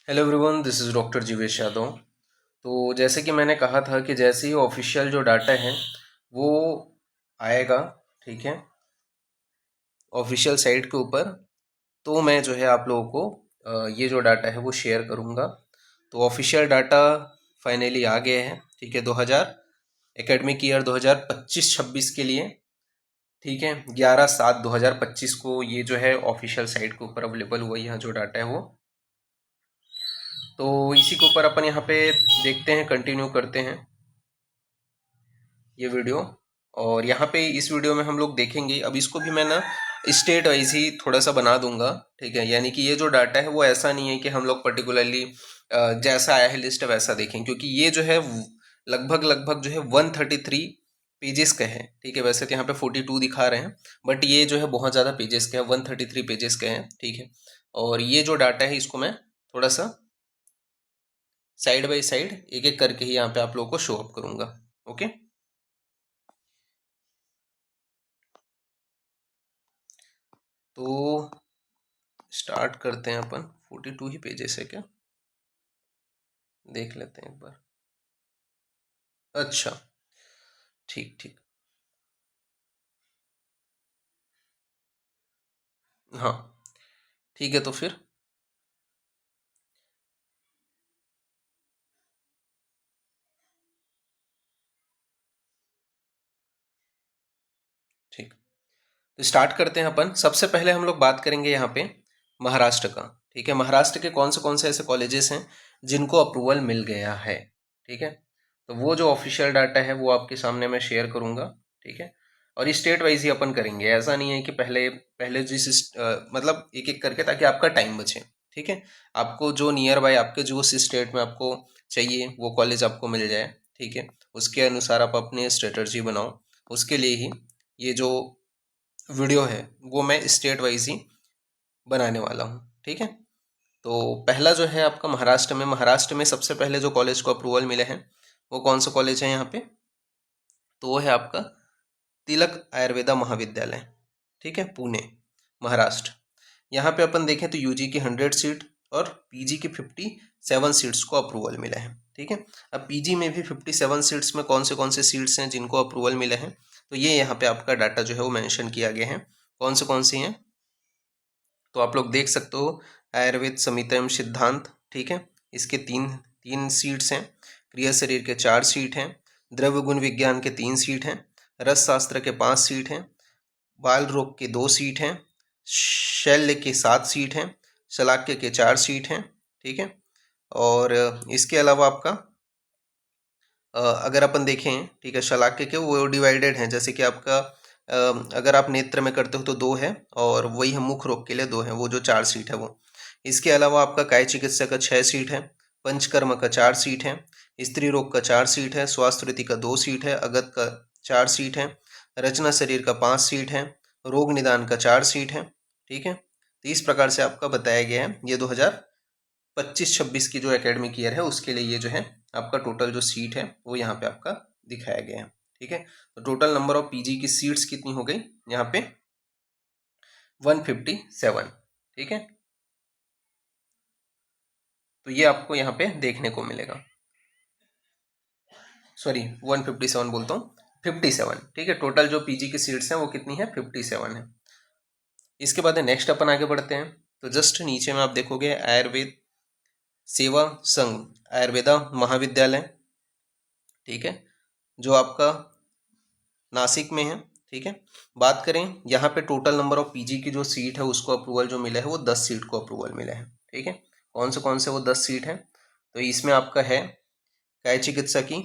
Hello everyone, this is doctor Jeevesh Yadav. तो जैसे कि मैंने कहा था कि जैसे ही ऑफिशियल जो डाटा है वो आएगा, ठीक है, ऑफिशियल साइट के ऊपर, तो मैं जो है आप लोगों को ये जो डाटा है वो शेयर करूँगा। तो ऑफिशियल डाटा फाइनली आ गया है, ठीक है, 2000 एकेडमिक ईयर 2025-26 के लिए, ठीक है, 11/7/2025 को ये जो है ऑफिशियल साइट के ऊपर अवेलेबल हुआ, यहाँ जो डाटा है वो। तो इसी के ऊपर अपन यहाँ पे देखते हैं, कंटिन्यू करते हैं ये वीडियो। और यहाँ पे इस वीडियो में हम लोग देखेंगे, अब इसको भी मैं ना स्टेट वाइज ही थोड़ा सा बना दूंगा, ठीक है। यानी कि ये जो डाटा है वो ऐसा नहीं है कि हम लोग पर्टिकुलरली जैसा आया है लिस्ट वैसा देखें, क्योंकि ये जो है लगभग लगभग जो है 133 पेजेस का है, ठीक है। वैसे तो यहाँ पे 42 दिखा रहे हैं, बट ये जो है बहुत ज़्यादा पेजेस का है, 133 पेजेस का है, ठीक है। और ये जो डाटा है इसको मैं थोड़ा सा साइड बाई साइड एक एक करके ही यहाँ पे आप लोगों को शो अप करूंगा। ओके, तो स्टार्ट करते हैं अपन। 42 ही पेजेस है क्या, देख लेते हैं एक बार। अच्छा, ठीक ठीक। हाँ, ठीक है, तो फिर ठीक, तो स्टार्ट करते हैं अपन। सबसे पहले हम लोग बात करेंगे यहाँ पे महाराष्ट्र का, ठीक है। महाराष्ट्र के कौन से ऐसे कॉलेजेस हैं जिनको अप्रूवल मिल गया है, ठीक है। तो वो जो ऑफिशियल डाटा है वो आपके सामने मैं शेयर करूंगा, ठीक है। और ये स्टेट वाइज ही अपन करेंगे, ऐसा नहीं है कि पहले पहले मतलब एक एक करके, ताकि आपका टाइम बचे, ठीक है। आपको जो नियर बाय आपके जो उस स्टेट में आपको चाहिए वो कॉलेज आपको मिल जाए, ठीक है। उसके अनुसार आप अपनी स्ट्रेटजी बनाओ। उसके लिए ही ये जो वीडियो है वो मैं स्टेट वाइज ही बनाने वाला हूँ, ठीक है। तो पहला जो है आपका महाराष्ट्र में सबसे पहले जो कॉलेज को अप्रूवल मिले हैं वो कौन सा कॉलेज है यहाँ पे, तो वो है आपका तिलक आयुर्वेदा महाविद्यालय, ठीक है, पुणे, महाराष्ट्र। यहाँ पे अपन देखें तो यूजी की 100 सीट और पीजी की 57 सीट्स को अप्रूवल मिले हैं, ठीक है। अब पीजी में भी 57 सीट्स में कौन से सीट्स हैं जिनको अप्रूवल मिले हैं, तो ये यहाँ पे आपका डाटा जो है वो मेंशन किया गया है, कौन सी हैं। तो आप लोग देख सकते हो, आयुर्वेद संहिता सिद्धांत, ठीक है, इसके तीन तीन सीट्स हैं। क्रिया शरीर के 4 सीट हैं। द्रव्य गुण विज्ञान के 3 सीट हैं। रस शास्त्र के 5 सीट हैं। बाल रोग के 2 सीट हैं। शल्य के 7 सीट हैं। शलाक्य के 4 सीट हैं, ठीक है। और इसके अलावा आपका अगर अपन देखें, ठीक है, शलाक्य के वो डिवाइडेड हैं, जैसे कि आपका अगर आप नेत्र में करते हो तो 2 है, और वही हम मुख रोग के लिए 2 है, वो जो 4 सीट है वो। इसके अलावा आपका काय चिकित्सा का 6 सीट है। पंचकर्म का 4 सीट है। स्त्री रोग का 4 सीट है। स्वास्थ्य रीति का 2 सीट है। अगत का 4 सीट है। रचना शरीर का 5 सीट है। रोग निदान का 4 सीट है, ठीक है। तो इस प्रकार से आपका बताया गया है, ये 2025-26 की जो एकेडमिक ईयर है उसके लिए ये जो है आपका टोटल जो सीट है वो यहाँ पे आपका दिखाया गया है, ठीक है। तो टोटल नंबर ऑफ पीजी की सीट्स कितनी हो गई यहाँ पे, 157, ठीक है। तो ये आपको यहाँ पे देखने को मिलेगा, सॉरी 157 बोलता हूँ, 57, ठीक है। टोटल जो पीजी की सीट्स हैं वो कितनी है, 57 है। इसके बाद नेक्स्ट अपन आगे बढ़ते हैं। तो जस्ट नीचे में आप देखोगे आयुर्वेद सेवा संघ आयुर्वेदा महाविद्यालय, ठीक है, जो आपका नासिक में है, ठीक है। बात करें यहाँ पे टोटल नंबर ऑफ पीजी की जो सीट है उसको अप्रूवल जो मिला है वो 10 सीट को अप्रूवल मिला है, ठीक है। कौन से वो 10 सीट है, तो इसमें आपका है काय चिकित्सा की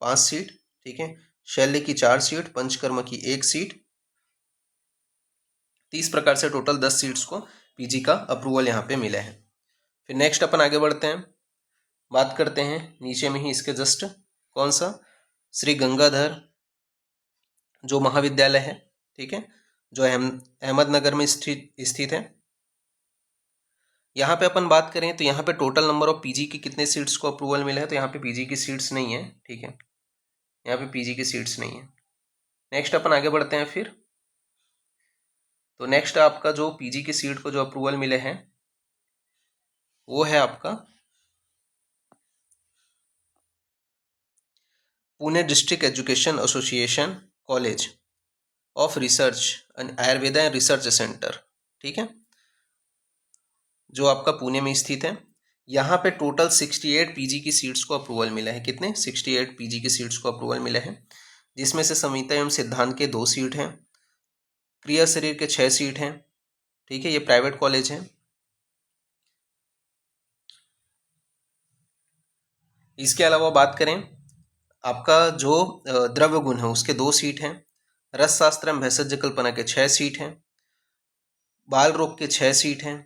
5 सीट, ठीक है। शल्य की 4 सीट, पंचकर्म की 1 सीट। 30 प्रकार से टोटल 10 सीट्स को पीजी का अप्रूवल यहाँ पे मिला है। फिर नेक्स्ट अपन आगे बढ़ते हैं, बात करते हैं नीचे में ही इसके जस्ट कौन सा, श्री गंगाधर जो महाविद्यालय है, ठीक है, जो अहमदनगर में स्थित है। यहाँ पे अपन बात करें तो यहाँ पे टोटल नंबर ऑफ पीजी की कितने सीट्स को अप्रूवल मिला है, तो यहाँ पे पीजी की सीट्स नहीं है, ठीक है, यहाँ पे पीजी की सीट्स नहीं है। नेक्स्ट अपन आगे बढ़ते हैं फिर। तो नेक्स्ट आपका जो पीजी की सीट को जो अप्रूवल मिले हैं वो है आपका Pune district education association college of research and Ayurveda and research centre, ठीक है, जो आपका पुणे में स्थित है। यहाँ पे टोटल 68 पीजी की सीट्स को अप्रूवल मिला है। कितने? 68 पीजी की सीट्स को अप्रूवल मिला है, जिसमें से संहिता एवं सिद्धांत के 2 सीट हैं, क्रिया शरीर के 6 सीट हैं, ठीक है, ये प्राइवेट कॉलेज है। इसके अलावा बात करें, आपका जो द्रव्य गुण है उसके 2 सीट हैं, रस शास्त्र एवं भेषज कल्पना के 6 सीट हैं, बाल रोग के 6 सीट हैं,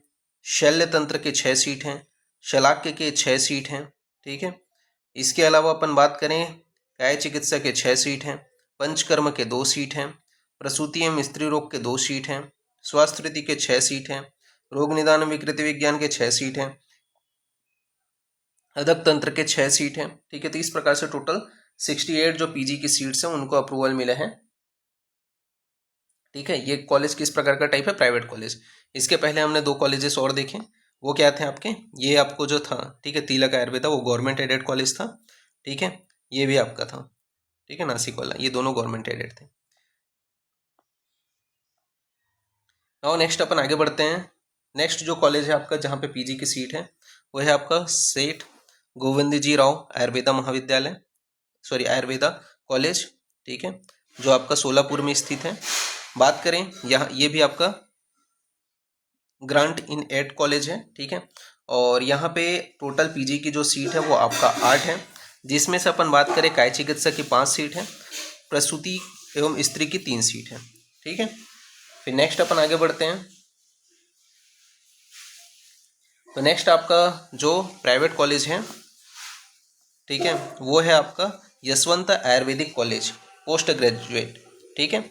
शल्य तंत्र के 6 सीट हैं, शलाक्य के 6 सीट हैं, ठीक है। इसके अलावा अपन बात करें, काय चिकित्सा के 6 सीट हैं, पंचकर्म के 2 सीट हैं, प्रसूति एवं स्त्री रोग के 2 सीट हैं, स्वास्थ्य रीति के 6 सीट हैं, रोग निदान विकृति विज्ञान के 6 सीट हैं, अदक तंत्र के 6 सीट हैं, ठीक है। तो इस प्रकार से टोटल 68 जो पीजी की सीट्स हैं उनको अप्रूवल मिले हैं, ठीक है। ये कॉलेज किस प्रकार का टाइप है? Private college. इसके पहले हमने 2 कॉलेजेस और देखे, वो क्या थे आपके? ये आपको जो था, ठीक है, तिलक आयुर्वेदा, वो गवर्नमेंट एडेड कॉलेज था, ठीक है। ये भी आपका था, ठीक है, नासिक वाला, ये दोनों गवर्नमेंट एडेड थे। नाउ नेक्स्ट अपन आगे बढ़ते हैं। नेक्स्ट जो कॉलेज है आपका जहाँ पे पीजी की सीट है वो है आपका सेठ गोविंद जी राव आयुर्वेदा महाविद्यालय, सॉरी आयुर्वेदा कॉलेज, ठीक है, जो आपका सोलापुर में स्थित है। बात करें, यहाँ ये भी आपका ग्रांट इन एड कॉलेज है, ठीक है। और यहाँ पे टोटल पीजी की जो सीट है वो आपका 8 है, जिसमें से अपन बात करें काय चिकित्सा की 5 सीट है, प्रसूति एवं स्त्री की 3 सीट है, ठीक है। फिर नेक्स्ट अपन आगे बढ़ते हैं। तो नेक्स्ट आपका जो प्राइवेट कॉलेज है, ठीक है, वो है आपका Yashwant Ayurvedic college post graduate, ठीक है,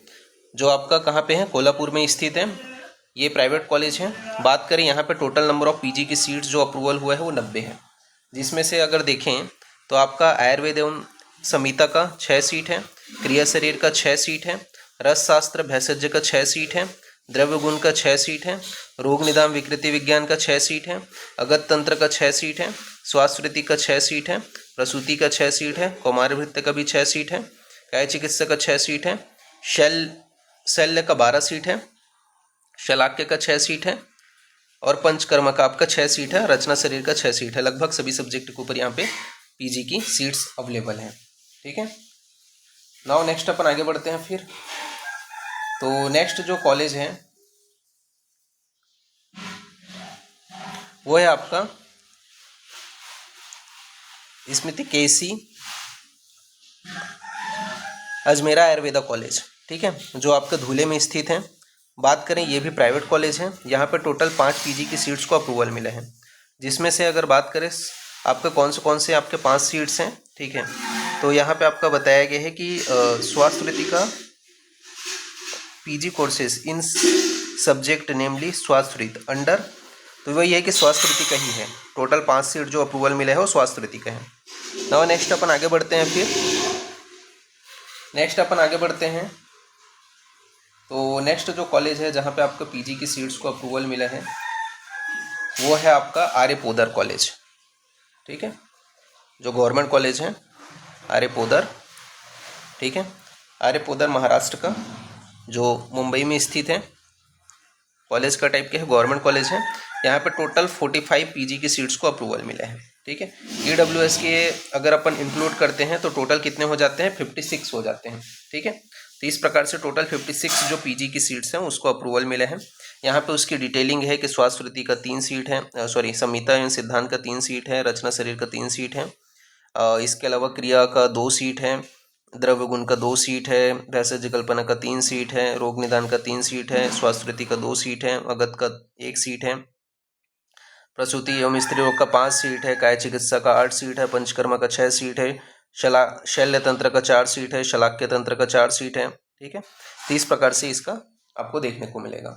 जो आपका कहाँ पे है? कोल्हापुर में स्थित है। ये प्राइवेट कॉलेज है। बात करें यहाँ पे टोटल नंबर ऑफ पीजी की सीट्स जो अप्रूवल हुआ है वो 90 है, जिसमें से अगर देखें तो आपका आयुर्वेद एवं संहिता का 6 सीट है, क्रिया शरीर का 6 सीट है, रस शास्त्र भेषज का 6 सीट है, द्रव्य गुण का 6 सीट है, रोग निदान विकृति विज्ञान का 6 सीट है, अगत तंत्र का 6 सीट है, स्वास्थ्य रीति का 6 सीट है, प्रसूति का 6 सीट है, कौमार भृत्य का भी 6 सीट है, काय चिकित्सा का 6 सीट है, शल्य का 12 सीट है, शलाक्य का 6 सीट है, और पंचकर्म का आपका 6 सीट है, रचना शरीर का 6 सीट है। लगभग सभी सब्जेक्ट के ऊपर यहाँ पे पीजी की सीट्स अवेलेबल हैं, ठीक है। नाउ नेक्स्ट अपन आगे बढ़ते हैं। फिर तो नेक्स्ट जो कॉलेज है वो है आपका स्मृति केसी अजमेरा आयुर्वेदा कॉलेज, ठीक है, जो आपका धूले में स्थित है। बात करें, ये भी प्राइवेट कॉलेज है। यहाँ पे टोटल 5 पीजी की सीट्स को अप्रूवल मिले हैं, जिसमें से अगर बात करें आपके कौन से आपके 5 सीट्स हैं, ठीक है। तो यहाँ पे आपका बताया गया है कि स्वास्थ्य रीति का पीजी कोर्सेज इन सब्जेक्ट नेमली स्वास्थ्य रीति अंडर, तो वही है कि स्वास्थ्य रीति का ही है। टोटल 5 सीट जो अप्रूवल मिले हैं वो स्वास्थ्य रीति का है। नाउ नेक्स्ट अपन आगे बढ़ते हैं। फिर नेक्स्ट अपन आगे बढ़ते हैं। तो नेक्स्ट जो कॉलेज है जहाँ पे आपको पीजी की सीट्स को अप्रूवल मिला है वो है आपका आर्य पोदर कॉलेज, ठीक है, जो गवर्नमेंट कॉलेज है आर्य पोदर, ठीक है, आर्य पोदर महाराष्ट्र का, जो मुंबई में स्थित है। कॉलेज का टाइप क्या है? गवर्नमेंट कॉलेज है। यहाँ पे टोटल 45 पीजी की सीट्स को अप्रूवल मिले हैं, ठीक है। ईडब्ल्यूएस के अगर अपन इंक्लूड करते हैं तो टोटल कितने हो जाते हैं? 56 हो जाते हैं, ठीक है। तो इस प्रकार से टोटल 56 जो पीजी की सीट्स हैं उसको अप्रूवल मिले हैं। यहाँ पे उसकी डिटेलिंग है कि स्वास्थ्य रीति का 3 सीट है, सॉरी संहिता एवं सिद्धांत का 3 सीट है, रचना शरीर का 3 सीट है, इसके अलावा क्रिया का 2 सीट है, द्रव्य गुण का 2 सीट है, भेषज कल्पना का 3 सीट है, रोग निदान का 3 सीट है, स्वास्थ्य रीति का 2 सीट है, अगत का 1 सीट है, प्रसूति एवं स्त्री रोग का 5 सीट है, काय चिकित्सा का 8 सीट है, पंचकर्मा का 6 सीट है, शल्य तंत्र का 4 सीट है, शलाक्य तंत्र का 4 सीट है, ठीक है। तो इस प्रकार से इसका आपको देखने को मिलेगा।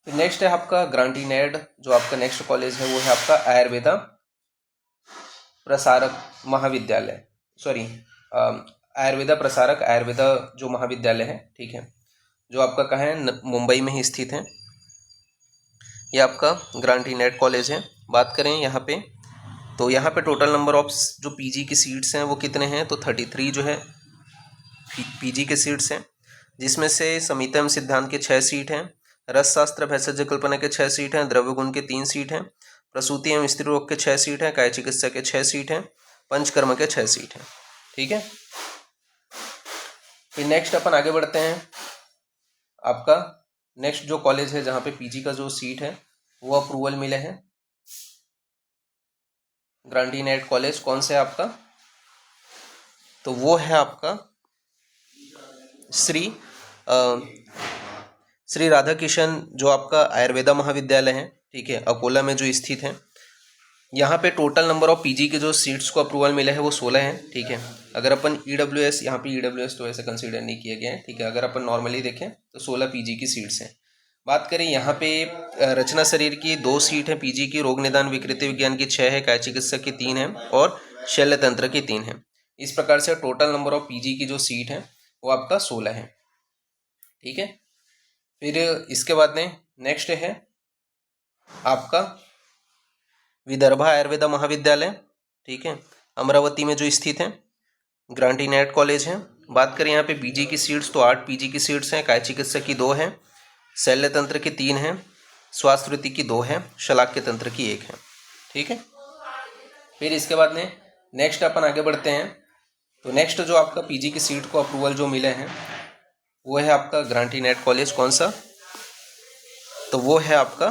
नेक्स्ट है आपका ग्रांटीनेड, जो आपका नेक्स्ट कॉलेज है वो है आपका आयुर्वेदा प्रसारक महाविद्यालय, सॉरी आयुर्वेदा प्रसारक आयुर्वेदा जो महाविद्यालय है, ठीक है, जो आपका कहाँ है? मुंबई में ही स्थित है। ये आपका ग्रांटी नेट कॉलेज है। बात करें यहाँ पे, तो यहाँ पे टोटल नंबर ऑफ जो पीजी की सीट्स हैं वो कितने हैं, तो 33 जो है पीजी के सीट्स हैं, जिसमें से संहिता एवं सिद्धांत के 6 सीट हैं, रसशास्त्र भेषज कल्पना के 6 सीट हैं, द्रव्य गुण के 3 सीट हैं, प्रसूति एवं स्त्री रोग के 6 सीट हैं, काय चिकित्सा के 6 सीट हैं, पंचकर्म के 6 सीट हैं। ठीक है, फिर नेक्स्ट अपन आगे बढ़ते हैं। आपका नेक्स्ट जो कॉलेज है जहाँ पे पीजी का जो सीट है वो अप्रूवल मिले हैं, ग्रांटी नेट कॉलेज कौन सा है आपका, तो वो है आपका श्री राधा किशन, जो आपका आयुर्वेदा महाविद्यालय है, ठीक है, अकोला में जो स्थित है। यहाँ पे टोटल नंबर ऑफ पीजी के जो सीट्स को अप्रूवल मिले हैं वो 16 हैं। ठीक है, अगर अपन ईडब्ल्यूएस, यहाँ पे ईडब्ल्यूएस तो ऐसे कंसीडर नहीं किए गए हैं। ठीक है, अगर अपन नॉर्मली देखें तो 16 पीजी की सीट्स हैं। बात करें यहाँ पे रचना शरीर की 2 सीट है पीजी की, रोग निदान विकृति विज्ञान की 6 है, काय चिकित्सक की 3 है और शल्य तंत्र की 3 है। इस प्रकार से टोटल नंबर ऑफ पीजी की जो सीट है वो आपका 16 है। ठीक है, फिर इसके बाद में नेक्स्ट है आपका विदर्भा आयुर्वेदा महाविद्यालय। ठीक है, अमरावती में जो स्थित है, ग्रांटी नेट कॉलेज है। बात करें यहाँ पे पीजी की सीट्स तो 8 पीजी की सीट्स हैं, काय चिकित्सक की 2 हैं, शल्य तंत्र की 3 हैं, स्वास्थ्य की 2 हैं, शलाक्य तंत्र की 1 है। ठीक है, फिर इसके बाद में नेक्स्ट अपन आगे बढ़ते हैं। तो नेक्स्ट जो आपका पीजी की सीट को अप्रूवल जो मिले हैं वो है आपका ग्रांटी नेट कॉलेज कौन सा, तो वो है आपका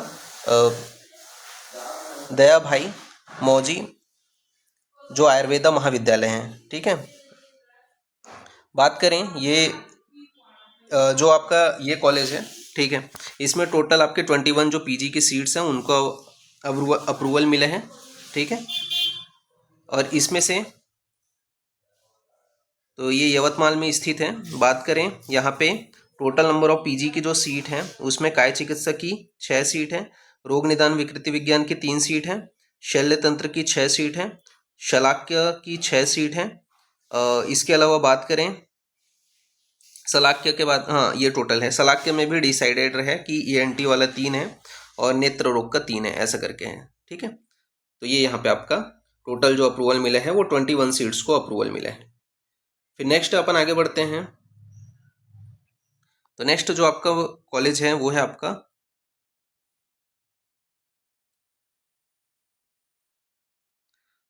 दया भाई मौजी जो आयुर्वेदा महाविद्यालय हैं। ठीक है, बात करें ये जो आपका ये कॉलेज है, ठीक है, इसमें टोटल आपके 21 जो पीजी की सीट्स हैं उनको अप्रूवल मिले हैं। ठीक है, और इसमें से तो ये यवतमाल में स्थित है। बात करें यहाँ पे टोटल नंबर ऑफ पीजी की जो सीट है उसमें काय चिकित्सक की 6 सीट है, रोग निदान विकृति विज्ञान की 3 सीट है, शल्य तंत्र की 6 सीट है, शलाक्य की 6 सीट है। इसके अलावा बात करें शलाक्य के बाद, हाँ ये टोटल है, शलाक्य में भी डिसाइडेड है कि ईएनटी वाला 3 है और नेत्र रोग का 3 है, ऐसा करके है। ठीक है, तो ये यहाँ पे आपका टोटल जो अप्रूवल मिले हैं वो 21 सीट्स को अप्रूवल मिले हैं। फिर नेक्स्ट अपन आगे बढ़ते हैं। तो नेक्स्ट जो आपका कॉलेज है वो है आपका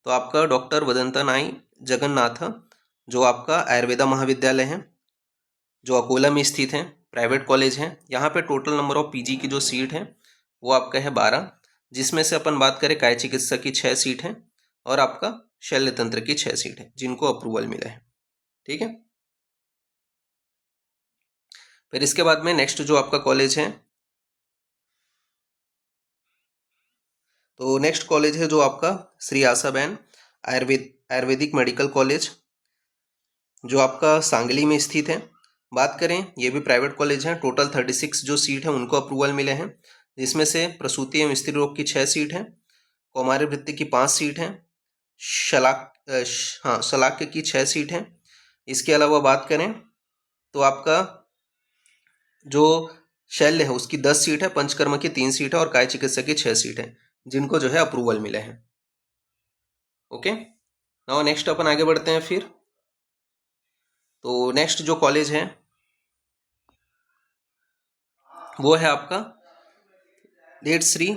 तो आपका डॉक्टर वदंता नाई जगन्नाथ, जो आपका आयुर्वेदा महाविद्यालय है जो अकोला में स्थित है, प्राइवेट कॉलेज है। यहाँ पे टोटल नंबर ऑफ पीजी की जो सीट है वो आपका है 12, जिसमें से अपन बात करें काय चिकित्सा की 6 सीट है और आपका शल्य तंत्र की 6 सीट है जिनको अप्रूवल मिला है। ठीक है, फिर इसके बाद में नेक्स्ट जो आपका कॉलेज है, तो नेक्स्ट कॉलेज है जो आपका श्री आशाबेन आयुर्वेदिक मेडिकल कॉलेज जो आपका सांगली में स्थित है। बात करें ये भी प्राइवेट कॉलेज है। टोटल 36 जो सीट है उनको अप्रूवल मिले हैं, जिसमें से प्रसूति एवं स्त्री रोग की 6 सीट है, कौमार्य वृत्ति की 5 सीट है, शलाक्य की 6 सीट है। इसके अलावा बात करें तो आपका जो शल्य है उसकी 10 सीट है, पंचकर्म की 3 सीट है और काय चिकित्सा की 6 सीट है जिनको जो है अप्रूवल मिले हैं। ओके, नाउ नेक्स्ट अपन आगे बढ़ते हैं। फिर तो नेक्स्ट जो कॉलेज है वो है आपका लेट श्री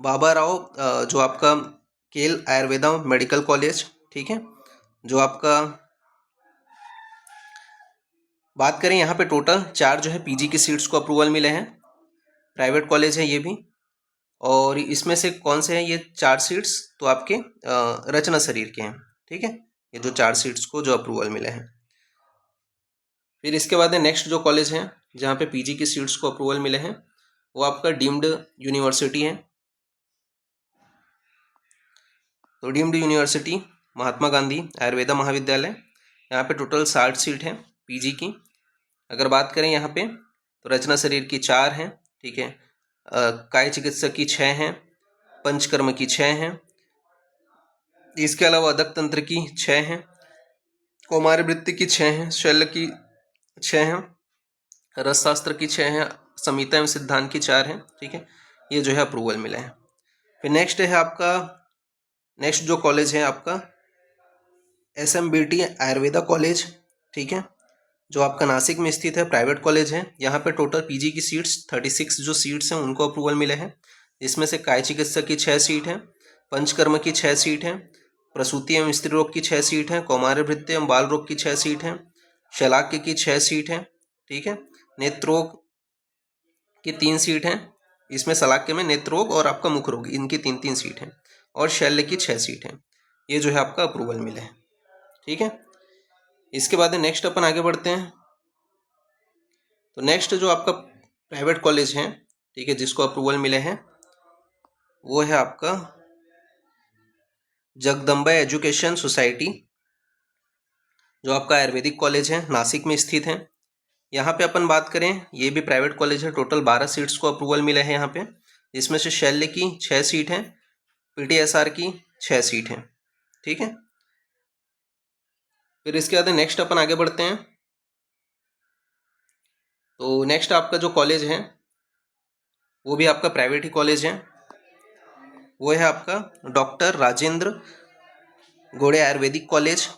बाबा राव जो आपका केल आयुर्वेदा मेडिकल कॉलेज। ठीक है, जो आपका बात करें यहाँ पे टोटल 4 जो है पीजी की सीट्स को अप्रूवल मिले हैं, प्राइवेट कॉलेज है ये भी। और इसमें से कौन से हैं ये 4 सीट्स, तो आपके रचना शरीर के हैं। ठीक है, ये जो 4 सीट्स को जो अप्रूवल मिले हैं। फिर इसके बाद नेक्स्ट जो कॉलेज है जहाँ पे पीजी की सीट्स को अप्रूवल मिले हैं वो आपका डीम्ड यूनिवर्सिटी है। तो डीम्ड यूनिवर्सिटी महात्मा गांधी आयुर्वेदा महाविद्यालय, यहाँ पे टोटल 60 सीट है पीजी की। अगर बात करें यहाँ पे तो रचना शरीर की 4 हैं। ठीक है, काय चिकित्सक की 6 हैं, पंचकर्म की 6 हैं, इसके अलावा अदक तंत्र की 6 हैं, कौमार्य वृत्ति की 6 हैं, शल्य की 6 हैं, रसशास्त्र की 6 हैं, संहिता एवं सिद्धांत की 4 हैं, ठीक है, ये जो है अप्रूवल मिला है। फिर नेक्स्ट है आपका, नेक्स्ट जो कॉलेज है आपका SMBT आयुर्वेदा कॉलेज, ठीक है, जो आपका नासिक में स्थित है, प्राइवेट कॉलेज है। यहाँ पे टोटल पीजी की सीट्स 36 जो सीट्स हैं उनको अप्रूवल मिले हैं। इसमें से काय चिकित्सक की 6 सीट है, पंचकर्म की 6 सीट है, प्रसूति एवं स्त्री रोग की 6 सीट है, कौमारभृत्य एवं बाल रोग की 6 सीट है, शलाक्य की 6 सीट है, ठीक है, नेत्रोग की 3 सीट है, इसमें शलाक्य में नेत्रोग और आपका मुख रोग इनकी 3-3 सीट है, और शल्य की 6 सीट है। ये जो है आपका अप्रूवल मिले हैं, ठीक है। इसके बाद नेक्स्ट अपन आगे बढ़ते हैं। तो नेक्स्ट जो आपका प्राइवेट कॉलेज है, ठीक है, जिसको अप्रूवल मिले हैं, वो है आपका जगदम्बा एजुकेशन सोसाइटी, जो आपका आयुर्वेदिक कॉलेज है, नासिक में स्थित है। यहाँ पे अपन बात करें, ये भी प्राइवेट कॉलेज है, टोटल 12 सीट्स को अप्रूवल मिले हैं यहाँ पे, जिसमें से शल्य की 6 सीट है, PTSR की 6 सीट है, ठीक है। फिर इसके बाद नेक्स्ट अपन आगे बढ़ते हैं। तो नेक्स्ट आपका जो कॉलेज है वो भी आपका प्राइवेट ही कॉलेज है, वो है आपका डॉक्टर राजेंद्र गोड़े आयुर्वेदिक कॉलेज,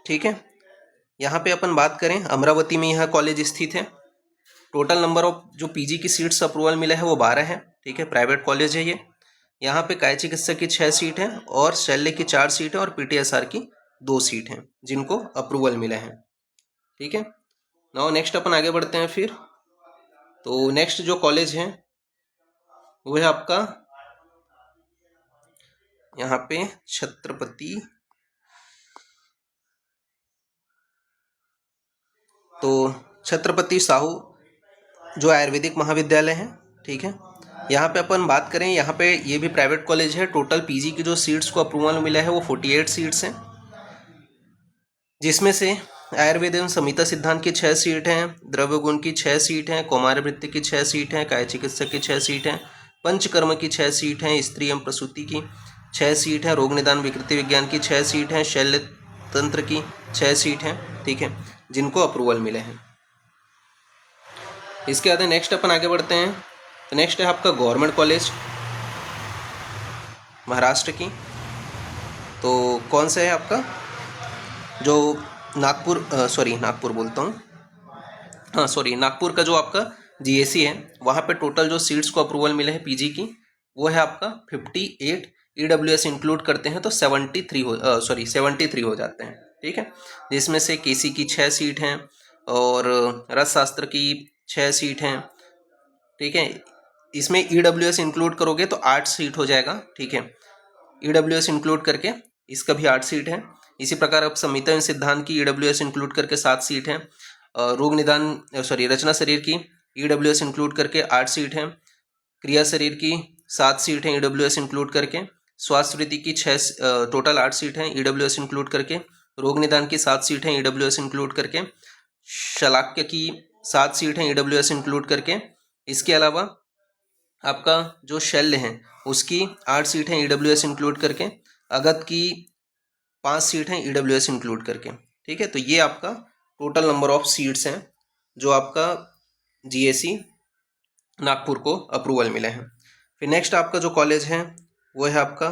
ठीक है। यहाँ पे अपन बात करें, अमरावती में यह कॉलेज स्थित है। टोटल नंबर ऑफ जो पीजी की सीट्स अप्रूवल मिला है वो 12 है, ठीक है, प्राइवेट कॉलेज है ये। यहाँ पे काय चिकित्सक की 6 सीट है, और शल्य की 4 सीट है, और PTSR की 2 सीट है, जिनको अप्रूवल मिले हैं, ठीक है। नाउ नेक्स्ट अपन आगे बढ़ते हैं फिर। तो नेक्स्ट जो कॉलेज है वो है आपका यहाँ पे छत्रपति, तो छत्रपति साहू जो आयुर्वेदिक महाविद्यालय है, ठीक है। यहाँ पे अपन बात करें, यहाँ पे ये भी प्राइवेट कॉलेज है। टोटल पीजी की जो सीट्स को अप्रूवल मिला है वो 48 सीट्स हैं, जिसमें से आयुर्वेद एवं संहिता सिद्धांत की 6 सीट हैं, द्रव्य गुण की 6 सीट हैं, कौमारभृत्य की 6 सीट हैं, काय चिकित्सक की 6 सीट हैं, पंचकर्म की 6 सीट हैं, स्त्री एवं प्रसूति की 6 सीट है, रोग निदान विकृति विज्ञान की 6 सीट हैं, शल्य तंत्र की 6 सीट हैं, ठीक है, जिनको अप्रूवल मिले हैं। इसके बाद नेक्स्ट अपन आगे बढ़ते हैं। तो नेक्स्ट है आपका गवर्नमेंट कॉलेज महाराष्ट्र की। तो कौन सा है आपका, जो नागपुर बोलता हूँ, हाँ सॉरी, नागपुर का जो आपका GAC है, वहाँ पे टोटल जो सीट्स को अप्रूवल मिले हैं पीजी की वो है आपका 58। EWS इंक्लूड करते हैं तो 73 हो जाते हैं, ठीक है, जिसमें से KC की 6 सीट हैं, और रसशास्त्र की 6 सीट हैं, ठीक है। इसमें EWS इंक्लूड करोगे तो 8 सीट हो जाएगा, ठीक है, EWS इंक्लूड करके इसका भी 8 सीट है। इसी प्रकार अब संहिता एवं सिद्धांत की EWS इंक्लूड करके 7 सीट है, रोग निदान रचना शरीर की EWS इंक्लूड करके 8 सीट है, क्रिया शरीर की 7 सीट है EWS इंक्लूड करके, स्वास्थ्य वृत्ति की 6 टोटल 8 सीट है EWS इंक्लूड करके, रोग निदान की 7 सीट है EWS इंक्लूड करके, शलाक्य की 7 सीट है EWS इंक्लूड करके। इसके अलावा आपका जो शल्य है उसकी 8 सीट है EWS इंक्लूड करके, अगत की 5 सीट हैं EWS इंक्लूड करके, ठीक है। तो ये आपका टोटल नंबर ऑफ सीट्स हैं जो आपका GAC नागपुर को अप्रूवल मिले हैं। फिर नेक्स्ट आपका जो कॉलेज है वो है आपका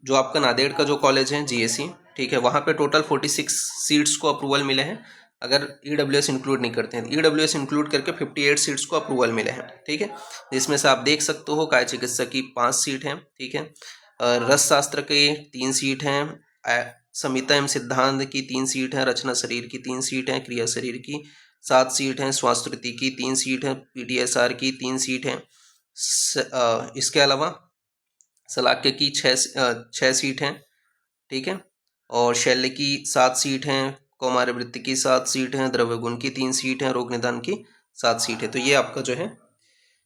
जो आपका नांदेड़ का जो कॉलेज है GAC, ठीक है, वहाँ पे टोटल 46 सीट्स को अप्रूवल मिले हैं, अगर EWS इंक्लूड नहीं करते हैं। EWS इंक्लूड करके 58 सीट्स को अप्रूवल मिले हैं, ठीक है, जिसमें से आप देख सकते हो काय चिकित्सक की 5 सीट हैं, ठीक है, रस शास्त्र के 3 सीट हैं, संहिता एवं सिद्धांत की 3 सीट हैं, रचना शरीर की 3 सीट हैं, क्रिया शरीर की 7 सीट हैं, स्वास्थ्य की 3 सीट है, PTSR की 3 सीट हैं, इसके अलावा शलाक्य की 6 सीट हैं, ठीक है, और शल्य की 7 सीट हैं, कौमारभृत्य की 7 सीट हैं, द्रव्य गुण की 3 सीट हैं, रोग निदान की 7 सीट है। तो ये आपका जो है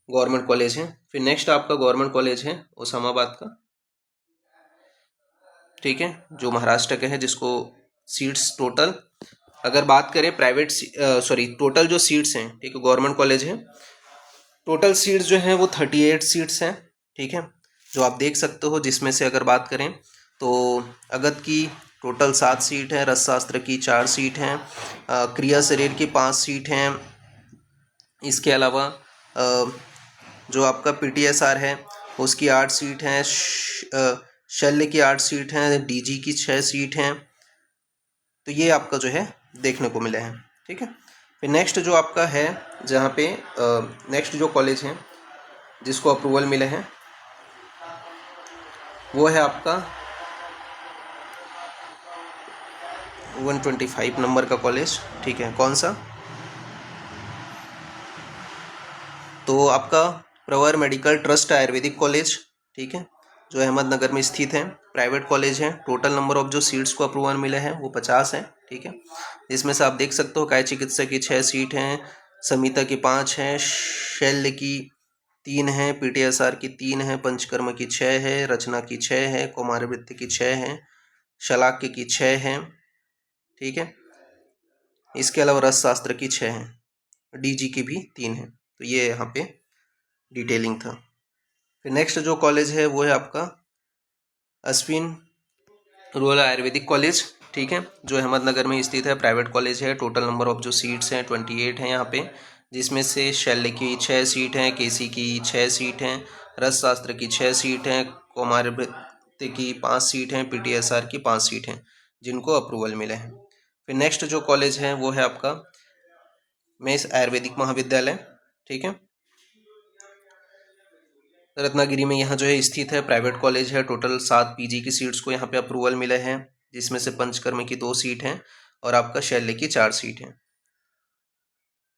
गवर्नमेंट कॉलेज है। फिर नेक्स्ट आपका गवर्नमेंट कॉलेज है उस्मानाबाद का, ठीक है, जो महाराष्ट्र का है, जिसको सीट्स टोटल अगर बात करें टोटल जो सीट्स हैं, ठीक है, गवर्नमेंट कॉलेज है, टोटल सीट्स जो हैं वो 38 सीट्स हैं, ठीक है, जो आप देख सकते हो, जिसमें से अगर बात करें तो अगत की टोटल 7 सीट है, रसशास्त्र की 4 सीट हैं, क्रिया शरीर की 5 सीट हैं, इसके अलावा जो आपका PTSR है उसकी 8 सीट हैं, शल्य की 8 सीट हैं, DG की 6 सीट हैं। तो ये आपका जो है देखने को मिले हैं, ठीक है। फिर नेक्स्ट जो आपका है, जहाँ पे नेक्स्ट जो कॉलेज हैं जिसको अप्रूवल मिले हैं वो है आपका 125 नंबर का कॉलेज, ठीक है। कौन सा? तो आपका प्रवर मेडिकल ट्रस्ट आयुर्वेदिक कॉलेज, ठीक है, जो अहमदनगर में स्थित है, प्राइवेट कॉलेज है। टोटल नंबर ऑफ जो सीट्स को अप्रूवल मिले हैं वो 50 हैं, ठीक है। इसमें से आप देख सकते हो काय चिकित्सा की 6 सीट हैं, संहिता की 5 हैं, शल्य की 3 हैं, PTSR की 3 हैं, पंचकर्म की 6 है, रचना की 6 है, कौमारवृत्ति की 6 है, शलाक्य की 6 है, ठीक है। इसके अलावा रस शास्त्र की 6 है, DG की भी 3 है। तो ये यहाँ पे डिटेलिंग था। फिर नेक्स्ट जो कॉलेज है वो है आपका अश्विन रूरल आयुर्वेदिक कॉलेज, ठीक है, जो अहमदनगर में स्थित है, प्राइवेट कॉलेज है। टोटल नंबर ऑफ जो सीट्स हैं 28 हैं यहाँ पे, जिसमें से शल्य की 6 सीट हैं, KC की 6 सीट हैं, रस शास्त्र की 6 सीट हैं, कौमारवृत्ति की 5 सीट हैं, PTSR की 5 सीट हैं, जिनको अप्रूवल मिले हैं। फिर नेक्स्ट जो कॉलेज है वो है आपका मेस आयुर्वेदिक महाविद्यालय, ठीक है, रत्नागिरी में यहाँ जो है स्थित है, प्राइवेट कॉलेज है। टोटल 7 PG की सीट्स को यहाँ पे अप्रूवल मिले हैं, जिसमें से पंचकर्म की 2 सीट हैं और आपका शल्य की 4 सीट हैं,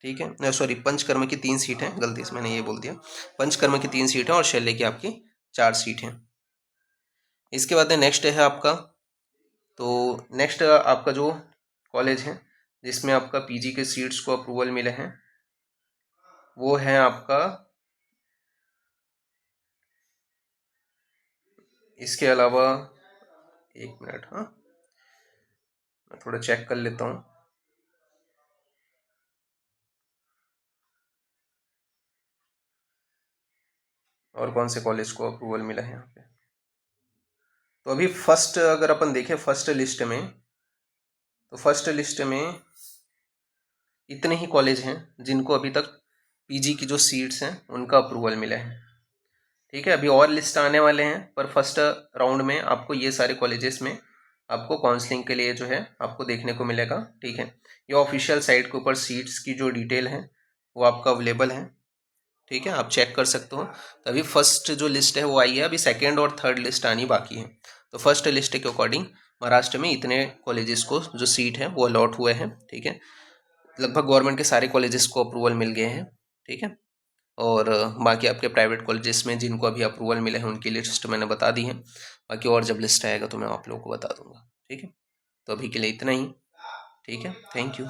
ठीक है। सॉरी, पंचकर्म की 3 सीट हैं, गलती से मैंने ये बोल दिया। पंचकर्म की 3 सीट हैं और शल्य की आपकी 4 सीट हैं। इसके बाद नेक्स्ट है आपका, तो नेक्स्ट आपका जो कॉलेज है जिसमें आपका PG के सीट्स को अप्रूवल मिले हैं वो है आपका, इसके अलावा 1 मिनट, हाँ मैं थोड़ा चेक कर लेता हूँ। और कौन से कॉलेज को अप्रूवल मिला है यहाँ पे। तो अभी फर्स्ट अगर अपन देखें फर्स्ट लिस्ट में, तो फर्स्ट लिस्ट में इतने ही कॉलेज हैं जिनको अभी तक PG की जो सीट्स हैं उनका अप्रूवल मिला है, ठीक है। अभी और लिस्ट आने वाले हैं, पर फर्स्ट राउंड में आपको ये सारे कॉलेजेस में आपको काउंसलिंग के लिए जो है आपको देखने को मिलेगा, ठीक है। ये ऑफिशियल साइट के ऊपर सीट्स की जो डिटेल है वो आपका अवेलेबल है, ठीक है, आप चेक कर सकते हो। तो अभी फर्स्ट जो लिस्ट है वो आई है, अभी सेकेंड और थर्ड लिस्ट आनी बाकी है। तो फर्स्ट लिस्ट के अकॉर्डिंग महाराष्ट्र में इतने कॉलेजेस को जो सीट है वो अलॉट हुए हैं, ठीक है। लगभग गवर्नमेंट के सारे कॉलेजेस को अप्रूवल मिल गए हैं, ठीक है। और बाकी आपके प्राइवेट कॉलेजेस में जिनको अभी अप्रूवल मिले हैं उनकी लिस्ट मैंने बता दी है। बाकी और जब लिस्ट आएगा तो मैं आप लोगों को बता दूंगा, ठीक है। तो अभी के लिए इतना ही, ठीक है। Thank you.